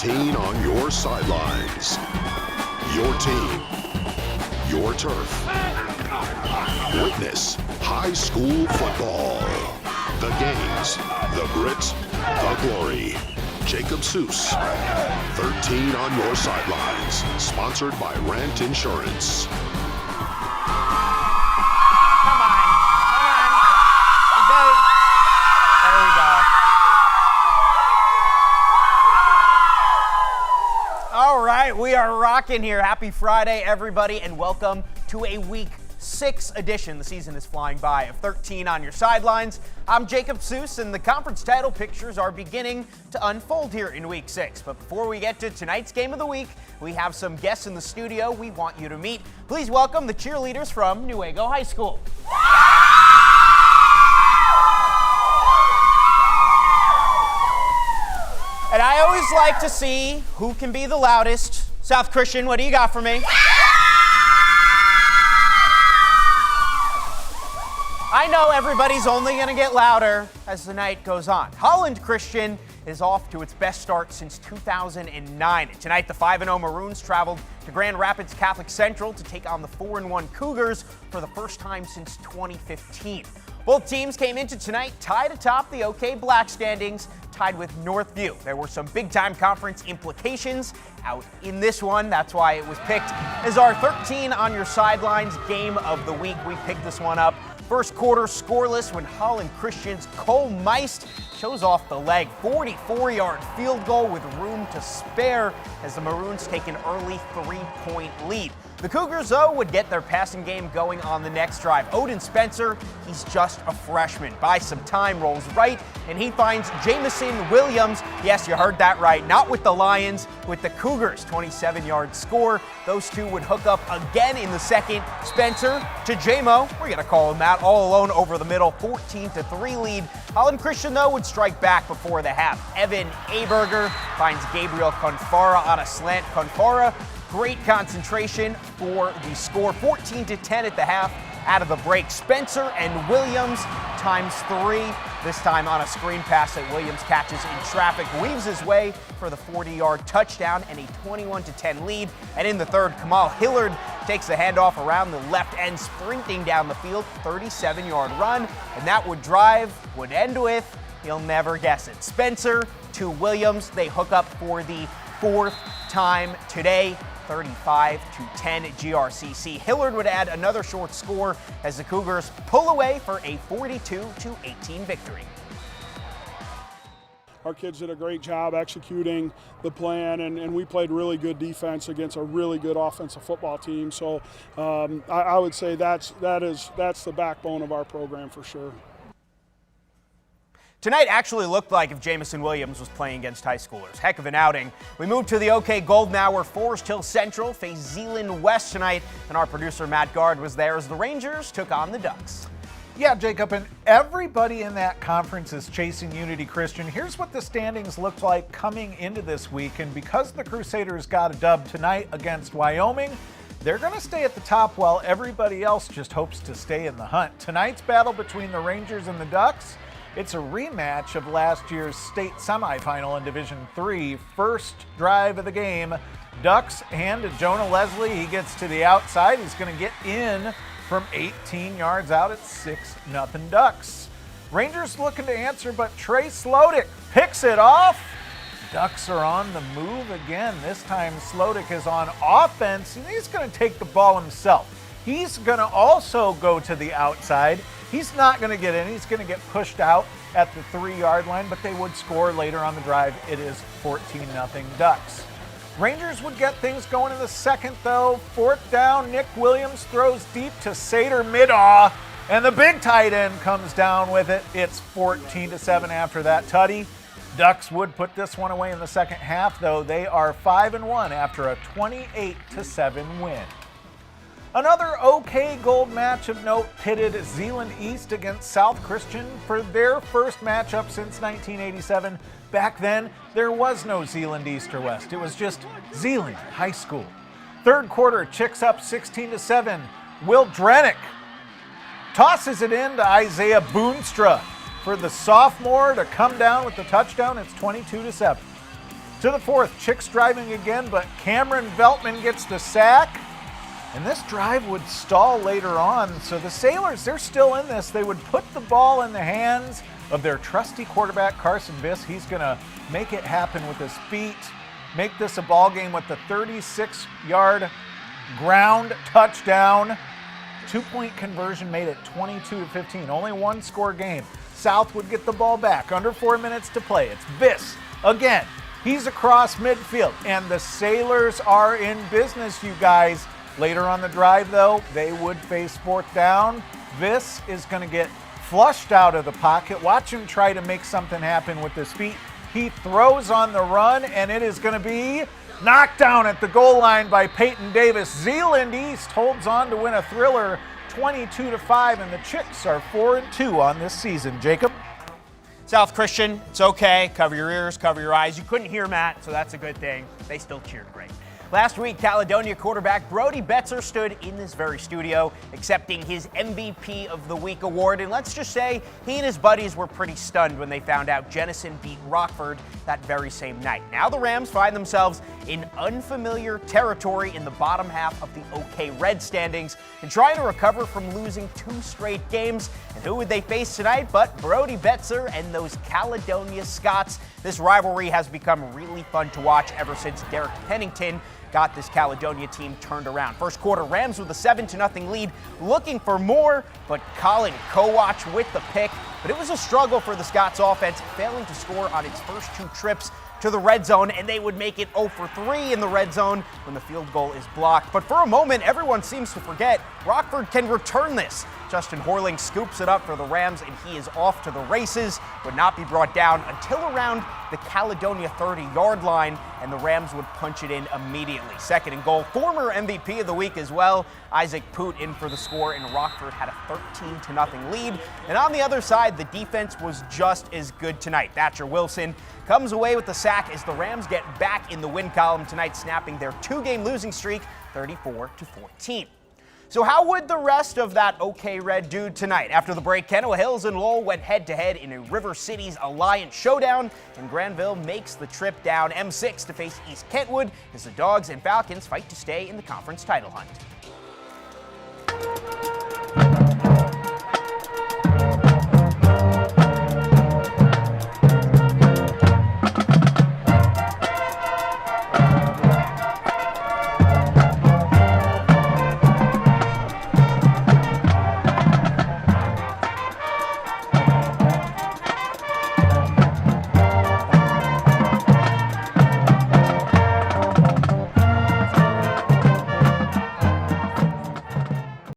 13 on your sidelines. Your team, your turf. Witness high school football. The games, the grit, the glory. Jacob Seuss, 13 on your sidelines. Sponsored by Rant Insurance. We are rocking here. Happy Friday, everybody, and welcome to a Week 6 edition. The season is flying by of 13 on your sidelines. I'm Jacob Seuss, and the conference title pictures are beginning to unfold here in Week 6. But before we get to tonight's game of the week, we have some guests in the studio we want you to meet. Please welcome the cheerleaders from Newaygo High School. And I always like to see who can be the loudest. South Christian, what do you got for me? I know everybody's only going to get louder as the night goes on. Holland Christian is off to its best start since 2009. Tonight, the 5-0 Maroons traveled to Grand Rapids Catholic Central to take on the 4-1 Cougars for the first time since 2015. Both teams came into tonight tied atop the OK Black standings, tied with Northview. There were some big-time conference implications out in this one. That's why it was picked as our 13 on your sidelines game of the week. We picked this one up. First quarter scoreless when Holland Christian's Cole Meist shows off the leg. 44-yard field goal with room to spare as the Maroons take an early 3-point lead. The Cougars, though, would get their passing game going on the next drive. Odin Spencer, he's just a freshman. Buys some time, rolls right, and he finds Jamison Williams. Yes, you heard that right. Not with the Lions, with the Cougars. 27-yard score. Those two would hook up again in the second. Spencer to Jamo. We're going to call him out all alone over the middle. 14-3 lead. Holland Christian, though, would strike back before the half. Evan Aberger finds Gabriel Confara on a slant. Confara, great concentration for the score. 14-10 at the half out of the break. Spencer and Williams times 3. This time on a screen pass that Williams catches in traffic, weaves his way for the 40-yard touchdown and a 21-10 lead. And in the third, Kamal Hillard takes the handoff around the left end, sprinting down the field, 37-yard run. And that would end with, you'll never guess it, Spencer to Williams. They hook up for the fourth time today. 35-10 GRCC. Hillard would add another short score as the Cougars pull away for a 42-18 victory. Our kids did a great job executing the plan, and we played really good defense against a really good offensive football team. So I would say that's the backbone of our program for sure. Tonight actually looked like if Jamison Williams was playing against high schoolers. Heck of an outing. We move to the OK Golden Hour. Forest Hill Central face Zeeland West tonight, and our producer Matt Gard was there as the Rangers took on the Ducks. Yeah, Jacob, and everybody in that conference is chasing Unity Christian. Here's what the standings look like coming into this week, and because the Crusaders got a dub tonight against Wyoming, they're going to stay at the top while everybody else just hopes to stay in the hunt. Tonight's battle between the Rangers and the Ducks, it's a rematch of last year's state semifinal in Division III. First drive of the game, Ducks hand to Jonah Leslie. He gets to the outside. He's going to get in from 18 yards out at 6-0 Ducks. Rangers looking to answer, but Trey Slodick picks it off. Ducks are on the move again. This time Slodick is on offense, and he's going to take the ball himself. He's going to also go to the outside. He's not going to get in. He's going to get pushed out at the 3-yard line, but they would score later on the drive. It is 14-0 Ducks. Rangers would get things going in the second, though. Fourth down, Nick Williams throws deep to Sater Midaw, and the big tight end comes down with it. It's 14-7 after that tutty. Ducks would put this one away in the second half, though. They are 5-1 after a 28-7 win. Another OK Gold match of note pitted Zeeland East against South Christian for their first matchup since 1987. Back then, there was no Zeeland East or West. It was just Zeeland High School. Third quarter, Chicks up 16-7. Will Drenick tosses it in to Isaiah Boonstra for the sophomore to come down with the touchdown. It's 22-7. To the fourth, Chicks driving again, but Cameron Veltman gets the sack. And this drive would stall later on. So the Sailors, they're still in this. They would put the ball in the hands of their trusty quarterback, Carson Biss. He's going to make it happen with his feet, make this a ball game with the 36-yard ground touchdown. 2-point conversion made it 22-15. Only one score game. South would get the ball back. Under 4 minutes to play. It's Biss again. He's across midfield. And the Sailors are in business, you guys. Later on the drive, though, they would face fourth down. Biss is going to get flushed out of the pocket. Watch him try to make something happen with his feet. He throws on the run, and it is going to be knocked down at the goal line by Peyton Davis. Zeeland East holds on to win a thriller 22-5, and the Chicks are 4-2 on this season. Jacob? South Christian, it's okay. Cover your ears, cover your eyes. You couldn't hear Matt, so that's a good thing. They still cheered great. Last week, Caledonia quarterback Brody Betzer stood in this very studio accepting his MVP of the Week award. And let's just say he and his buddies were pretty stunned when they found out Jenison beat Rockford that very same night. Now the Rams find themselves in unfamiliar territory in the bottom half of the OK Red standings and trying to recover from losing 2 straight games. And who would they face tonight but Brody Betzer and those Caledonia Scots? This rivalry has become really fun to watch ever since Derek Pennington got this Caledonia team turned around. First quarter, Rams with a 7-0 lead, looking for more, but Colin Kowach with the pick. But it was a struggle for the Scots offense, failing to score on its first 2 trips to the red zone, and they would make it 0 for 3 in the red zone when the field goal is blocked. But for a moment, everyone seems to forget Rockford can return this. Justin Horling scoops it up for the Rams, and he is off to the races. Would not be brought down until around the Caledonia 30-yard line, and the Rams would punch it in immediately. Second and goal, former MVP of the week as well, Isaac Poot in for the score, and Rockford had a 13-0 lead. And on the other side, the defense was just as good tonight. Thatcher Wilson comes away with the sack as the Rams get back in the win column tonight, snapping their 2-game losing streak 34-14. So how would the rest of that OK Red do tonight? After the break, Kenowa Hills and Lowell went head-to-head in a River Cities Alliance showdown, and Granville makes the trip down M6 to face East Kentwood as the Dogs and Falcons fight to stay in the conference title hunt.